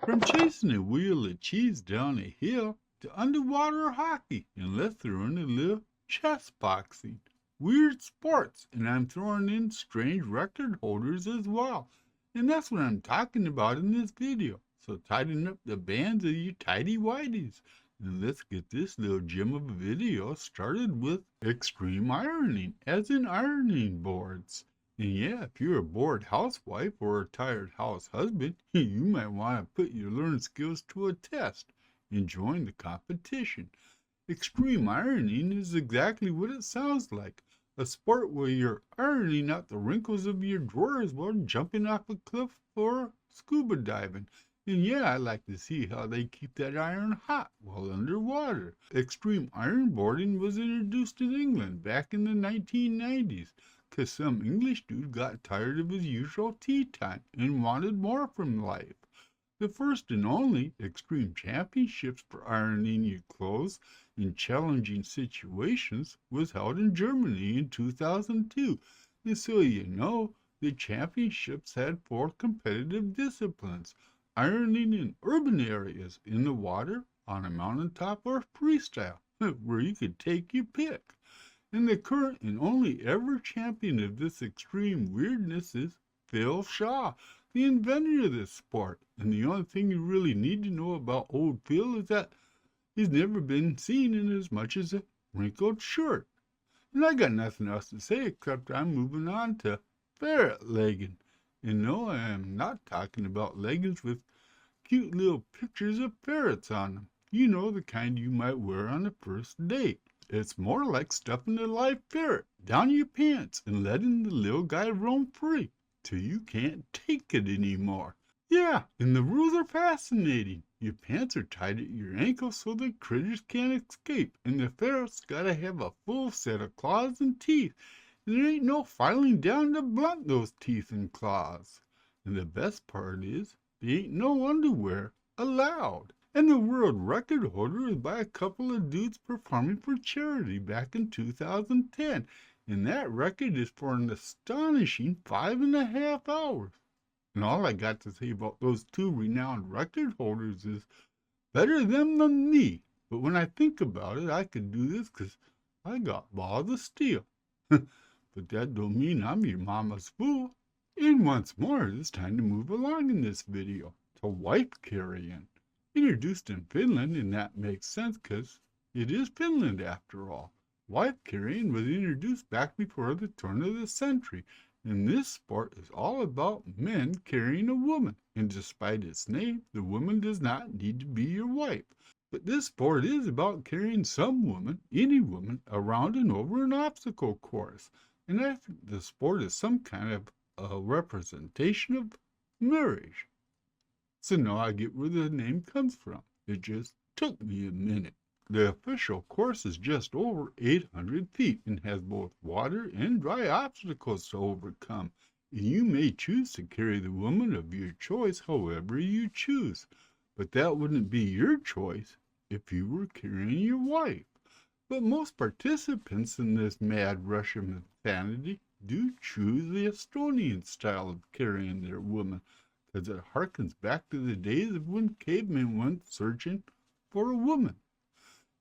From chasing a wheel of cheese down a hill to underwater hockey, and let's throw in a little chess boxing. Weird sports, and I'm throwing in strange record holders as well. And that's what I'm talking about in this video. So tighten up the bands of your tidy whities. And let's get this little gem of a video started with extreme ironing, as in ironing boards. And yeah, if you're a bored housewife or a tired house husband, you might want to put your learned skills to a test and join the competition. Extreme ironing is exactly what it sounds like. A sport where you're ironing out the wrinkles of your drawers while jumping off a cliff or scuba diving. And yeah, I like to see how they keep that iron hot while underwater. Extreme ironboarding was introduced in England back in the 1990s. 'Cause some English dude got tired of his usual tea time and wanted more from life. The first and only Extreme Championships for ironing your clothes in challenging situations was held in Germany in 2002. And so you know, the championships had 4 competitive disciplines: ironing in urban areas, in the water, on a mountaintop, or freestyle, where you could take your pick. And the current and only ever champion of this extreme weirdness is Phil Shaw, the inventor of this sport. And the only thing you really need to know about old Phil is that he's never been seen in as much as a wrinkled shirt. And I got nothing else to say except I'm moving on to ferret legging. And no, I am not talking about leggings with cute little pictures of ferrets on them. You know, the kind you might wear on a first date. It's more like stuffing a live ferret down your pants and letting the little guy roam free till you can't take it anymore. Yeah, and the rules are fascinating. Your pants are tied at your ankles so the critters can't escape, and the ferret's gotta have a full set of claws and teeth, and there ain't no filing down to blunt those teeth and claws. And the best part is, there ain't no underwear allowed. And the world record holder is by a couple of dudes performing for charity back in 2010. And that record is for an astonishing 5.5 hours. And all I got to say about those 2 renowned record holders is better them than me. But when I think about it, I could do this 'cause I got balls of steel. But that don't mean I'm your mama's fool. And once more, it's time to move along in this video to wife carrying. Introduced in Finland, and that makes sense because it is Finland after all. Wife carrying was introduced back before the turn of the century, and this sport is all about men carrying a woman, and despite its name, the woman does not need to be your wife. But this sport is about carrying some woman, any woman, around and over an obstacle course, and I think the sport is some kind of a representation of marriage. So now I get where the name comes from. It just took me a minute. The official course is just over 800 feet and has both water and dry obstacles to overcome. And you may choose to carry the woman of your choice however you choose. But that wouldn't be your choice if you were carrying your wife. But most participants in this mad rush of insanity do choose the Estonian style of carrying their woman, because it harkens back to the days of when cavemen went searching for a woman.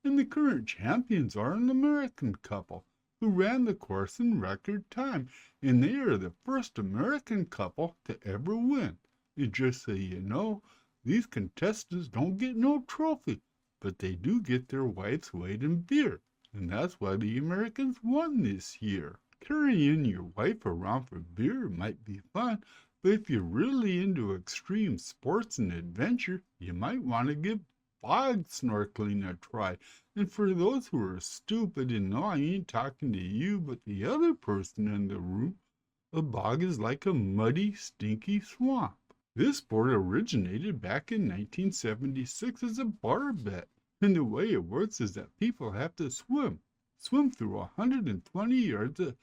And the current champions are an American couple who ran the course in record time, and they are the first American couple to ever win. And just so you know, these contestants don't get no trophy, but they do get their wife's weight in beer, and that's why the Americans won this year. Carrying your wife around for beer might be fun, but if you're really into extreme sports and adventure, you might want to give bog snorkeling a try. And for those who are stupid and no, I ain't talking to you, but the other person in the room, a bog is like a muddy, stinky swamp. This sport originated back in 1976 as a bar bet. And the way it works is that people have to swim through 120 yards of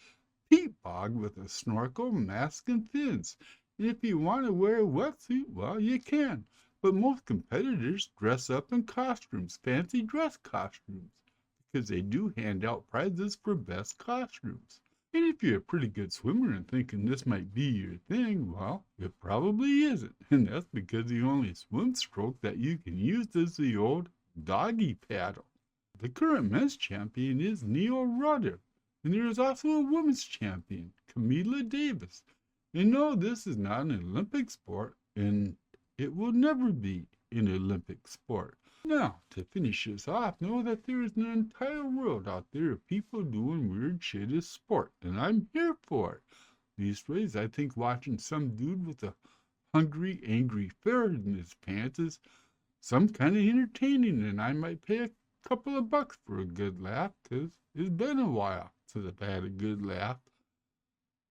peat bog with a snorkel, mask, and fins. And if you want to wear a wetsuit, well, you can. But most competitors dress up in costumes, fancy dress costumes, because they do hand out prizes for best costumes. And if you're a pretty good swimmer and thinking this might be your thing, well, it probably isn't. And that's because the only swim stroke that you can use is the old doggy paddle. The current men's champion is Neil Rudder, and there is also a women's champion, Camila Davis. And no, this is not an Olympic sport, and it will never be an Olympic sport. Now, to finish this off, know that there is an entire world out there of people doing weird shit as sport, and I'm here for it. These days, I think watching some dude with a hungry, angry ferret in his pants is some kind of entertaining, and I might pay a couple of bucks for a good laugh, 'cause it's been a while since I've had a good laugh.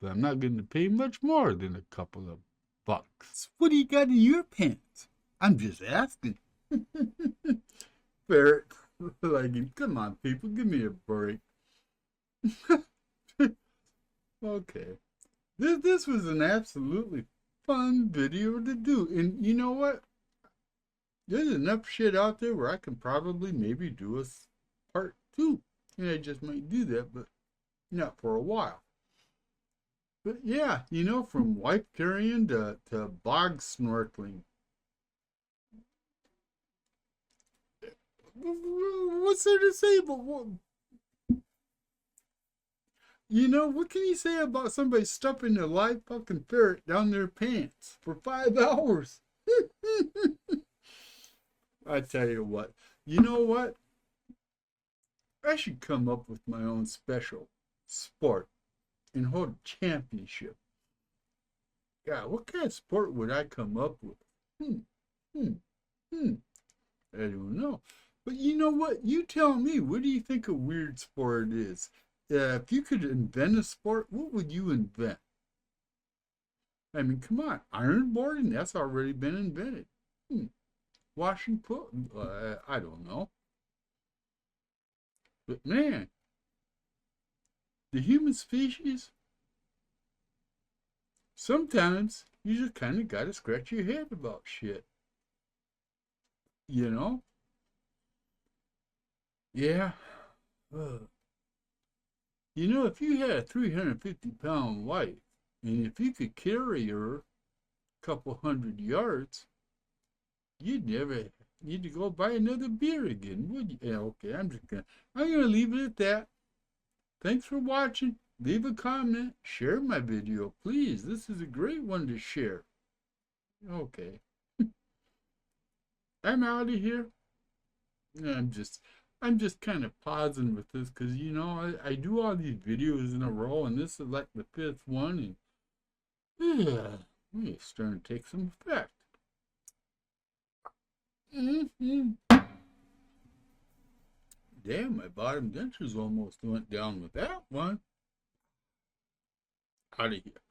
But I'm not going to pay much more than a couple of bucks. What do you got in your pants? I'm just asking. Ferret, like, come on, people, give me a break. Okay, this was an absolutely fun video to do, and you know what? There's enough shit out there where I can probably maybe do a part 2, and I just might do that, but not for a while. But yeah, you know, from wife carrying to bog snorkeling. What's there to say about what? You know, what can you say about somebody stuffing a live fucking ferret down their pants for 5 hours? I tell you what, you know what? I should come up with my own special sport and hold a championship. God, what kind of sport would I come up with? I don't know. But you know what? You tell me, what do you think a weird sport is? If you could invent a sport, what would you invent? I mean, come on. Ironboarding, that's already been invented. Washing clothes, I don't know. But man, the human species, sometimes you just kind of got to scratch your head about shit. You know? Yeah. You know, if you had a 350-pound wife, and if you could carry her a couple hundred yards, you'd never need to go buy another beer again, would you? Yeah, okay, I'm gonna leave it at that. Thanks for watching. Leave a comment. Share my video, please. This is a great one to share. Okay. I'm out of here. I'm just kind of pausing with this because, you know, I do all these videos in a row, and this is like the 5th one, and it's starting to take some effect. Damn, my bottom dentures almost went down with that one. Out of here.